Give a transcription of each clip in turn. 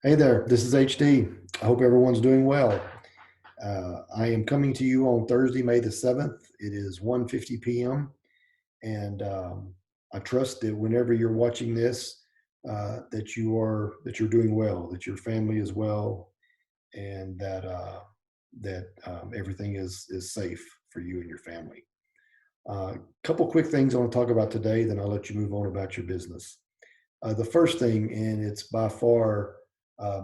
Hey there, this is HD. I hope everyone's doing well. I am coming to you on Thursday, May the 7th. It is 1:50 p.m. and I trust that whenever you're watching this, that you're doing well, that your family is well, and that everything is safe for you and your family. A couple quick things I want to talk about today, then I'll let you move on about your business. The first thing, and it's by far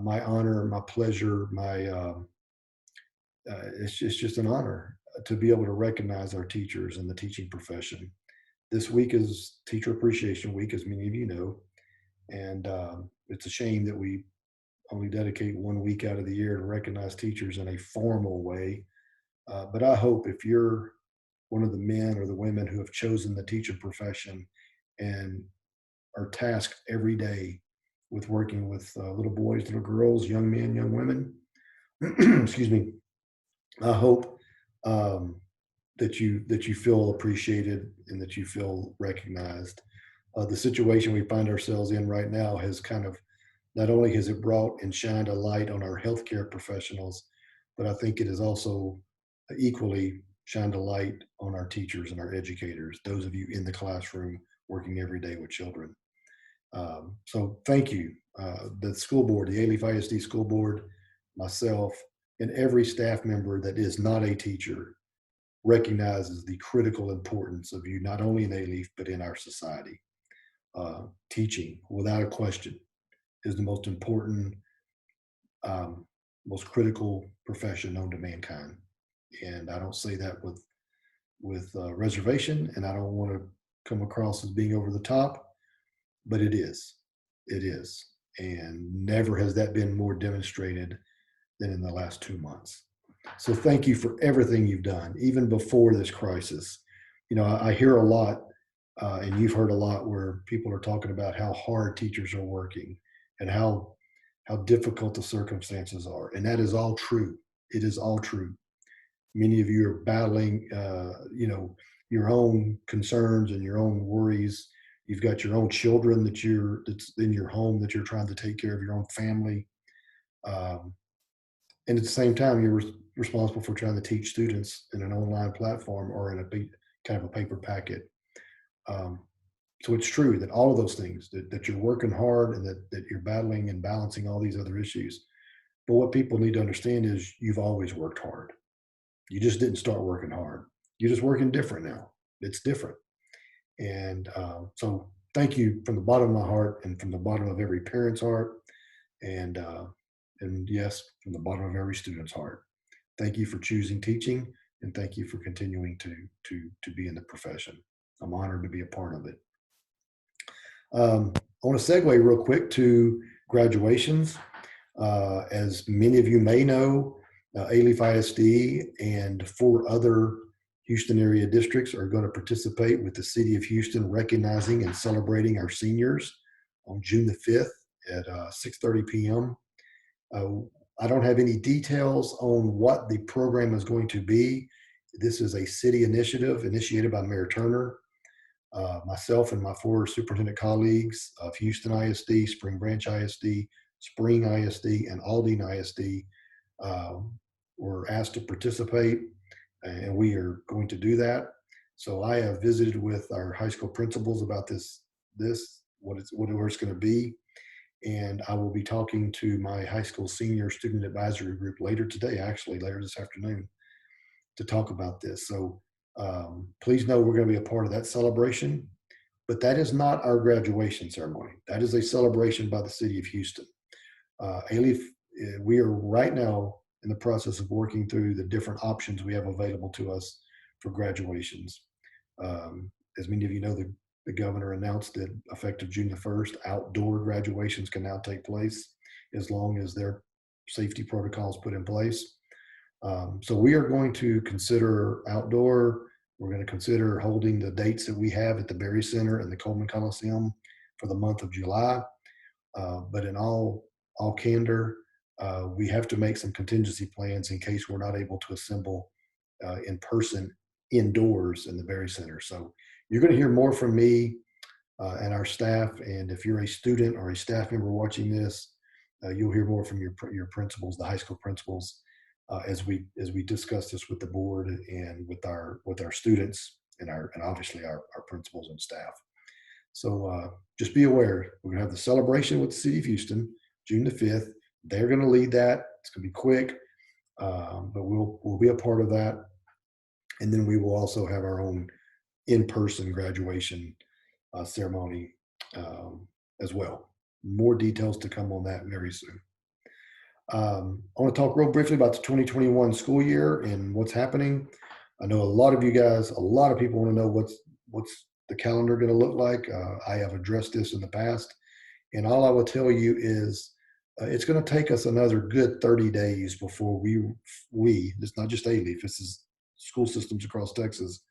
my honor, my pleasure, it's just an honor to be able to recognize our teachers in the teaching profession. This week is Teacher Appreciation Week, as many of you know, and it's a shame that we only dedicate 1 week out of the year to recognize teachers in a formal way. But I hope if you're one of the men or the women who have chosen the teacher profession and are tasked every day with working with little boys, little girls, young men, young women, excuse me, I hope um, that you feel appreciated and that you feel recognized. The situation we find ourselves in right now has kind of not only has it brought and shined a light on our healthcare professionals, but I think it has also equally shined a light on our teachers and our educators, those of you in the classroom working every day with children. So thank you. The school board, the Alief ISD school board, myself, and every staff member that is not a teacher recognizes the critical importance of you, not only in Alief, but in our society. Teaching, without a question, is the most important, um, most critical profession known to mankind. And I don't say that with reservation, and I don't want to come across as being over the top, but it is. It is. And never has that been more demonstrated than in the last 2 months. So thank you for everything you've done, even before this crisis. I hear a lot, and you've heard a lot, where people are talking about how hard teachers are working and how difficult the circumstances are, and that is all true. It is all true. Many of you are battling, your own concerns and your own worries. You've got your own children that's in your home that you're trying to take care of, your own family. Um, and at the same time, you're responsible for trying to teach students in an online platform or in kind of a paper packet. Um, so it's true that all of those things that you're working hard and that you're battling and balancing all these other issues. But what people need to understand is you've always worked hard. You just didn't start working hard. You're just working different now. It's different. And so thank you from the bottom of my heart and from the bottom of every parent's heart. And and yes, from the bottom of every student's heart. Thank you for choosing teaching, and thank you for continuing to be in the profession. I'm honored to be a part of it. I want to segue real quick to graduations. As many of you may know, Alief ISD and four other Houston area districts are going to participate with the City of Houston recognizing and celebrating our seniors on June the 5th at 6:30 p.m. Uh, I don't have any details on what the program is going to be. This is a city initiative initiated by Mayor Turner. Myself and my four superintendent colleagues of Houston ISD, Spring Branch ISD, Spring ISD, and Aldine ISD were asked to participate, and we are going to do that. So I have visited with our high school principals about where it's going to be, and I will be talking to my high school senior student advisory group later today, actually later this afternoon, to talk about this. So please know we're going to be a part of that celebration, but that is not our graduation ceremony. That is a celebration by the city of Houston. Alief, we are right now in the process of working through the different options we have available to us for graduations. As many of you know, the governor announced that effective June the 1st, outdoor graduations can now take place as long as their safety protocols put in place. So we are going to consider outdoor. We're going to consider holding the dates that we have at the Berry Center and the Coleman Coliseum for the month of July. But in all candor, we have to make some contingency plans in case we're not able to assemble in person indoors in the Berry Center. So you're going to hear more from me and our staff. And if you're a student or a staff member watching this, You'll hear more from your principals, the high school principals, as we discuss this with the board and with our students and obviously our principals and staff. So just be aware, we're gonna have the celebration with the city of Houston, June the 5th. They're gonna lead that. It's gonna be quick, but we'll be a part of that. And then we will also have our own in-person graduation ceremony as well. More details to come on that very soon. I want to talk real briefly about the 2021 school year and what's happening. I know a lot of you guys, a lot of people want to know what's the calendar going to look like. I have addressed this in the past, and all I will tell you is it's going to take us another good 30 days before it's not just A-Leaf, this is school systems across Texas,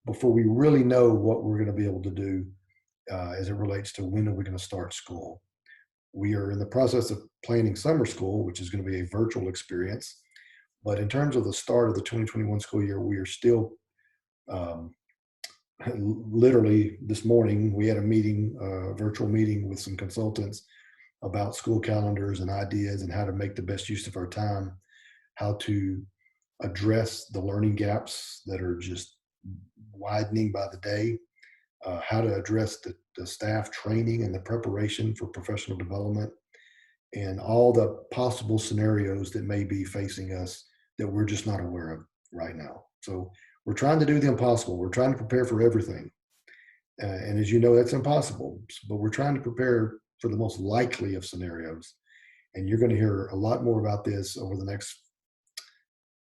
before we really know what we're going to be able to do as it relates to when are we going to start school. We are in the process of planning summer school, which is going to be a virtual experience. But in terms of the start of the 2021 school year, we are still um, literally this morning, we had a meeting, a virtual meeting with some consultants about school calendars and ideas and how to make the best use of our time, how to address the learning gaps that are just widening by the day, how to address the staff training and the preparation for professional development, and all the possible scenarios that may be facing us that we're just not aware of right now. So we're trying to do the impossible. We're trying to prepare for everything. And as you know, that's impossible, but we're trying to prepare for the most likely of scenarios. And you're going to hear a lot more about this over the next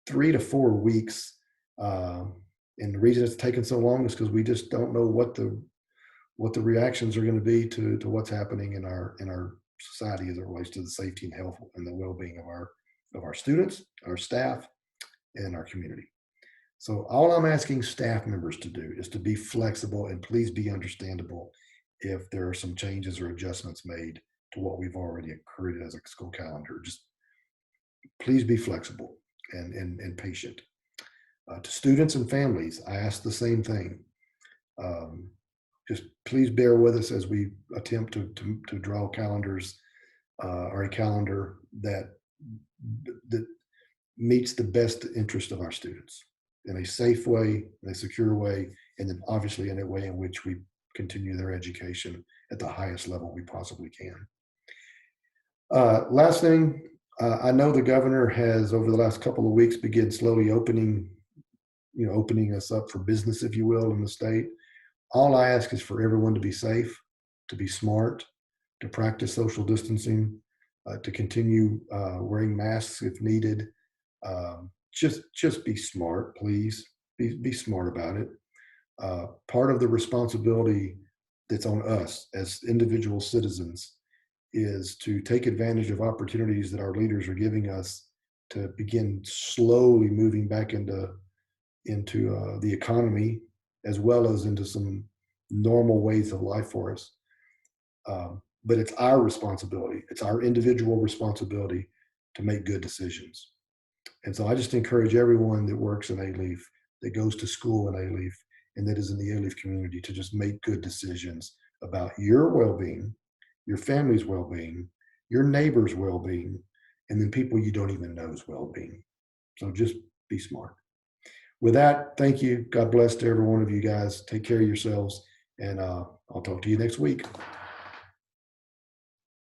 3 to 4 weeks. And the reason it's taken so long is because we just don't know what the reactions are going to be to what's happening in our society as it relates to the safety and health and the well-being of our students, our staff, and our community. So all I'm asking staff members to do is to be flexible and please be understandable if there are some changes or adjustments made to what we've already created as a school calendar. Just please be flexible and patient. To students and families, I ask the same thing. Um, just please bear with us as we attempt to draw calendars or a calendar that meets the best interest of our students in a safe way, in a secure way, and then obviously in a way in which we continue their education at the highest level we possibly can. Last thing, I know the governor has over the last couple of weeks begun slowly opening us up for business, if you will, in the state. All I ask is for everyone to be safe, to be smart, to practice social distancing, to continue wearing masks if needed. Just be smart, please. Be smart about it. Part of the responsibility that's on us as individual citizens is to take advantage of opportunities that our leaders are giving us to begin slowly moving back into the economy as well as into some normal ways of life for us. But it's our responsibility. It's our individual responsibility to make good decisions. And so I just encourage everyone that works in A-Leaf, that goes to school in A-Leaf, and that is in the A-Leaf community to just make good decisions about your well-being, your family's well-being, your neighbor's well-being, and then people you don't even know's well-being. So just be smart. With that, thank you. God bless to every one of you guys. Take care of yourselves, and I'll talk to you next week.